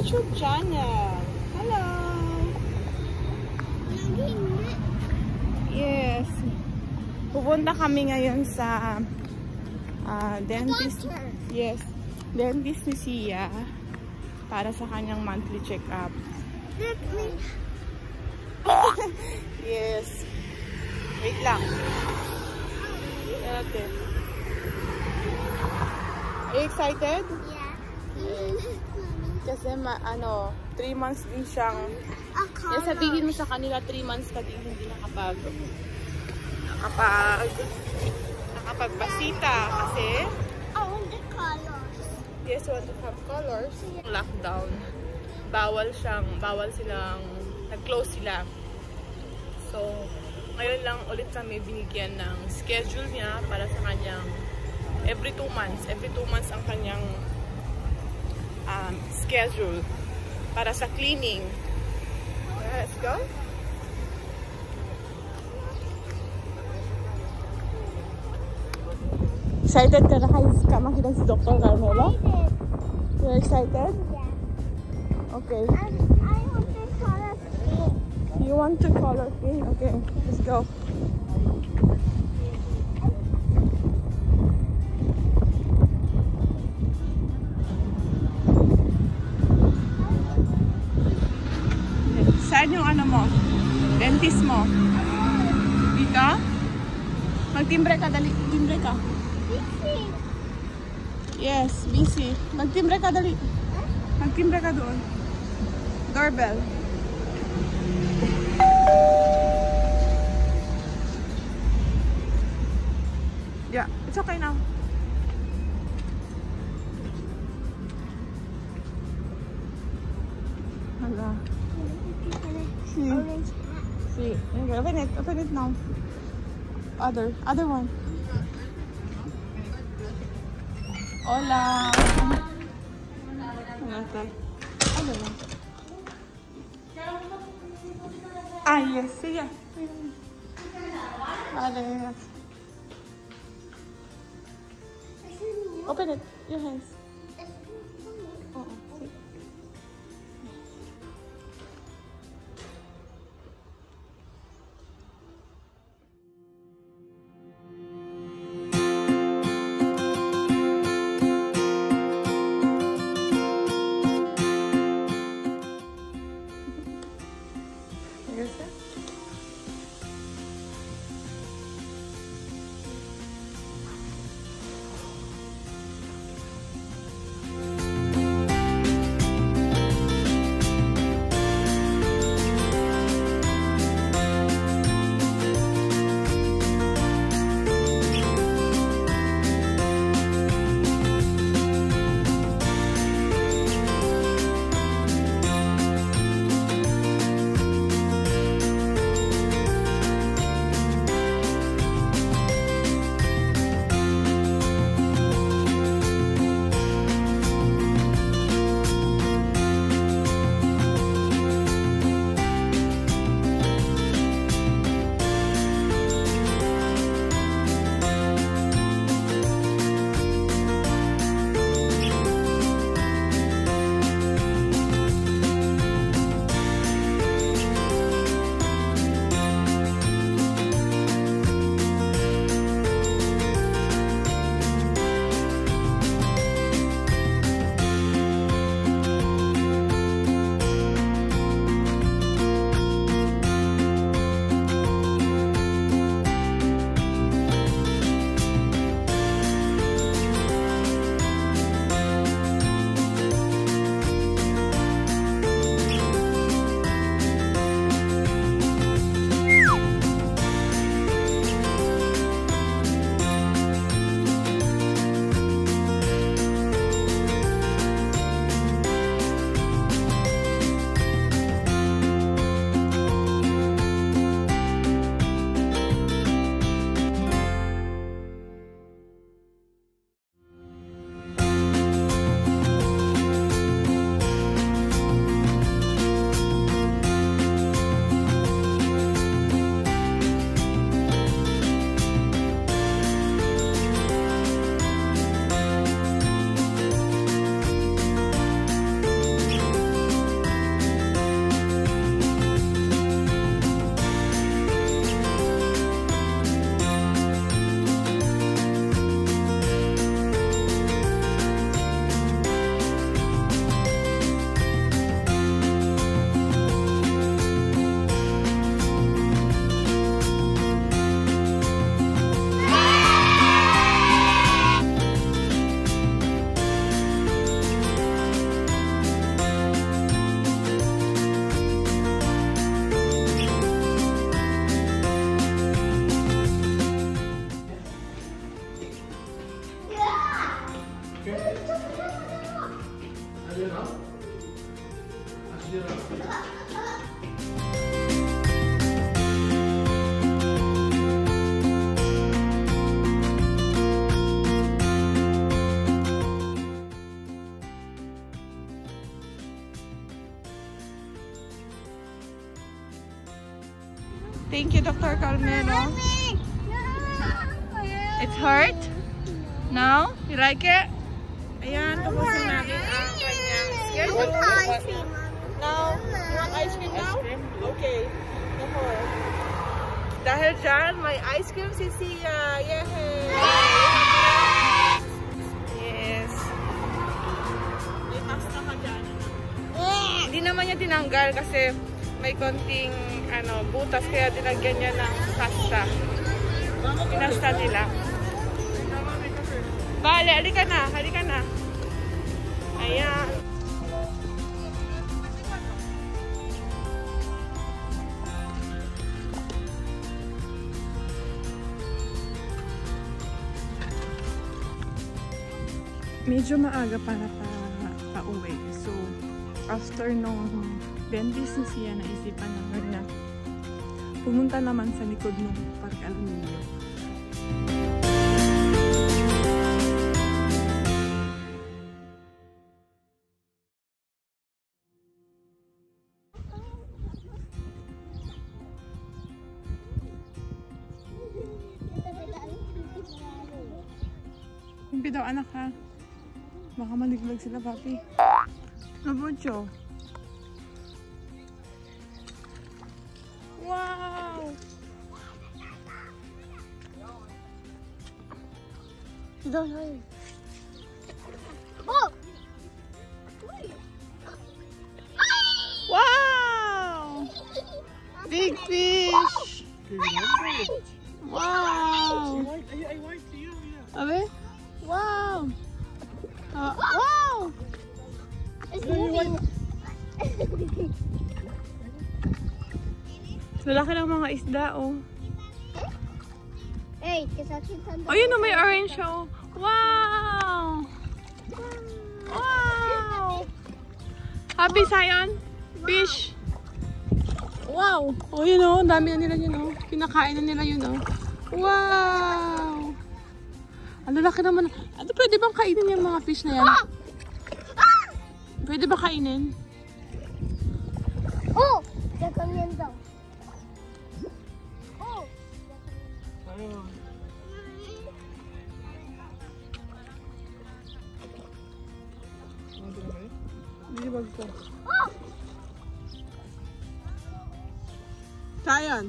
YouTube channel. Hello. Yes. Pupunta kami ngayon sa dentist. Yes. Dentist ni Sia para sa kanyang monthly check-up. Yes. Wait lang. Okay. Are you excited? Yeah. Yes. Kasi 3 months din siyang sabihin mo sa kanila 3 months ka din hindi nakapagpasita kasi I want the colors. yes, want to have colors. Lockdown. Bawal silang nag-close sila. So, ngayon lang ulit kami binigyan ng schedule niya para sa kanyang every 2 months ang kanyang schedule para sa cleaning. Let's go. Excited ka na kayo makita si Dr. Carmela? You're excited? Yeah. Okay. I want the colors pink. You want to color pink? Okay, let's go. Saan yung dentist mo? Dito? Magtimbre ka, dali. Timbre ka. Busy. Yes, busy. Magtimbre ka, dali. Magtimbre ka doon. Doorbell. Yeah, it's okay now. Hala. See. Orange hat. See. Okay, open it now. Other one. Hola. Other one. Ah, yes. Sige. Yes. Open it. Your hands. Oh, see. Thank you, Dr. Carmelo. It's hurt? No? You like it? Ayan, tapos na natin ang kanyang schedule. Now, you want ice cream now? Okay. Dahil dyan, may ice cream si Sia. Yay! Yes. May pasta ka dyan. Hindi naman niya tinanggal kasi may konting butas kaya dinagyan niya ng pasta. Pinasta nila. Bale, halika na. Halika na. Ayan. Medyo maaga para pa-uwi. So, after nung dentist siya, naisipan naman na pumunta naman sa likod ng Parque Aluminio. Kumpi daw anak ha. Baka maliglag sila papi. Nabucho. Wow! Don't hurry. Oh! Wow! Big fish! Wow! I want to you. Abe? Wow! Wow! It's moving. Lalaki ng mga isda, oh. Hey, kasi kita. Oh, yun, may orange siya, oh. Wow! Wow! Happy, Zion? Fish! Wow! Oh, yun, oh. Ang dami na nila yun, oh. Kinakain na nila yun, oh. Wow! Ang lalaki naman. Ano, pwede bang kainin yung mga fish na yan? Pwede ba kainin? Oh! Comiendo. Oh! Hindi ba ito? Zion!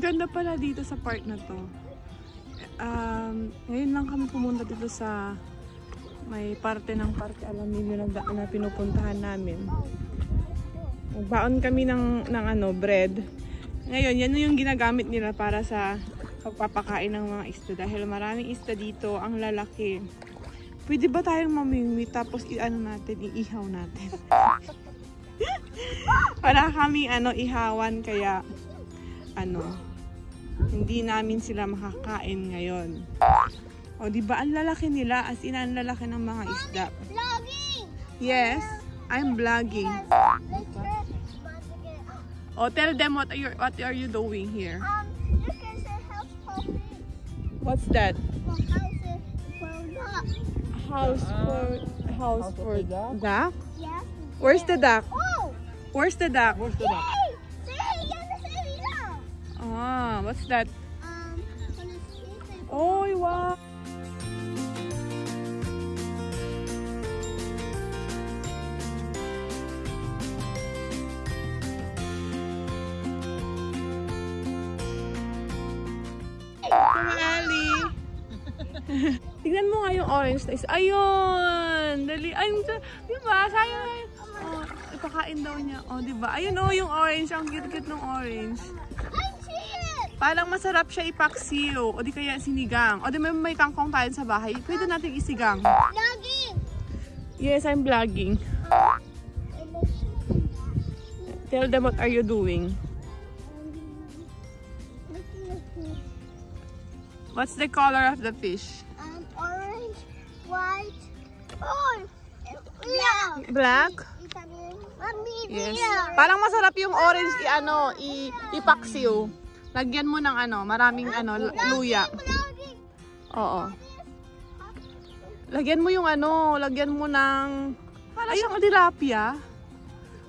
Ganda pala dito sa park na to. Ngayon lang kami pumunta dito sa may parte ng Parque Aluminio na pinupuntahan namin. Nagbaon kami ng bread. Ngayon, yan yung ginagamit nila para sa pagpapakain ng mga isda. Dahil maraming isda dito, ang lalaki. Pwede ba tayong mamimit tapos iihaw natin? Wala kami ihawan kaya hindi namin sila makakain ngayon. O, diba ang lalaki nila? As in, ang lalaki ng mga isda. Vlogging! Yes, I'm vlogging. Oh, tell them what are you doing here? Look at the house puppy. What's that? House for duck? Yes. Where's the duck? Oh! Where's the duck? Where's the duck? Ah, what's that? Oh, wow. Mama Ali. Tignan mo nga yung orange na isa. Ayun! Dali. Ayun, diba? Sayang. Oh, ipakain daw niya. Oh, diba? Ayun oh, yung orange. Ang cute-cute ng orange. I see it. Parang masarap siya ipaksiw. O di kaya sinigang. O di may kangkong tayo sa bahay. Pwede natin isigang. Vlogging. Yes, I'm vlogging. Tell them what are you doing. What's the color of the fish? Orange, white, oh, black. Black? Mommy, Yes. there. Parang masarap yung orange ipaksiw. Lagyan mo ng maraming luya. Vlogging. Oo. Lagyan mo yung lagyan mo ng para siyang tilapia.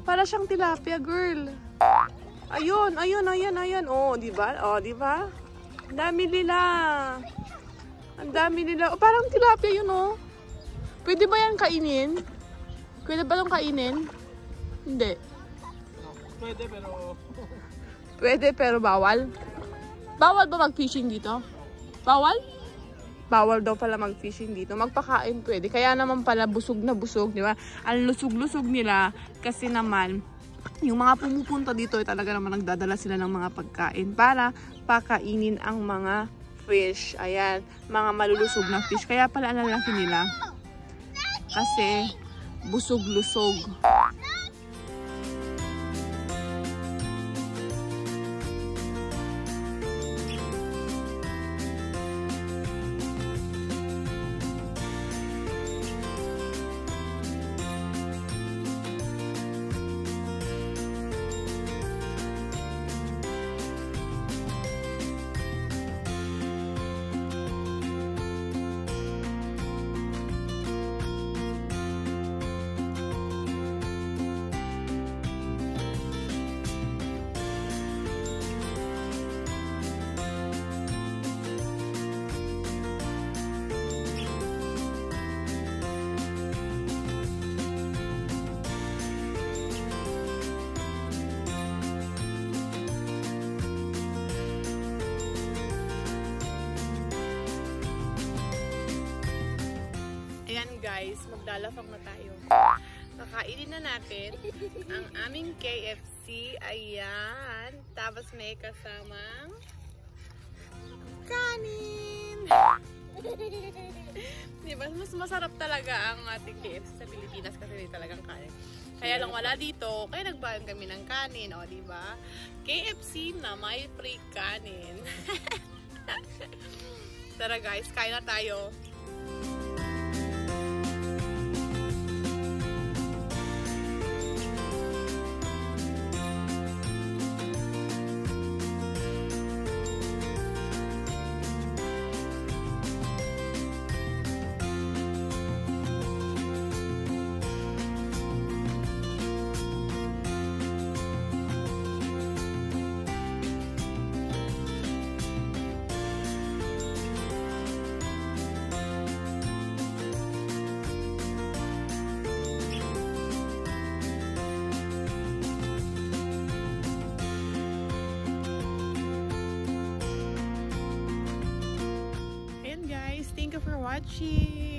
Para siyang tilapia, girl. Ayun. Oh, di ba? Oh, di ba? Ang dami nila. Ang dami nila. Oh, parang tilapia yun, oh. Pwede ba yan kainin? Pwede ba itong kainin? Hindi. Pwede pero bawal. Bawal ba mag-fishing dito? Bawal? Bawal daw pala mag-fishing dito. Magpakain pwede. Kaya naman pala busog na busog, di ba? Ang lusog-lusog nila kasi naman yung mga pumupunta dito talaga naman nagdadala sila ng mga pagkain para pakainin ang mga fish. Ayan, mga malulusog na fish. Kaya pala ang lalaki nila. Kasi busog-lusog. Ayan guys, maglalafang na tayo. Kakainin na natin ang aming KFC. Ayan. Tapos may kasamang kanin. Diba? Mas masarap talaga ang ating KFC sa Pilipinas kasi may talagang kanin. Kaya lang wala dito, kaya nagbahan kami ng kanin. O, diba? KFC na may free kanin. Tara guys, kain na tayo. Thank you for watching.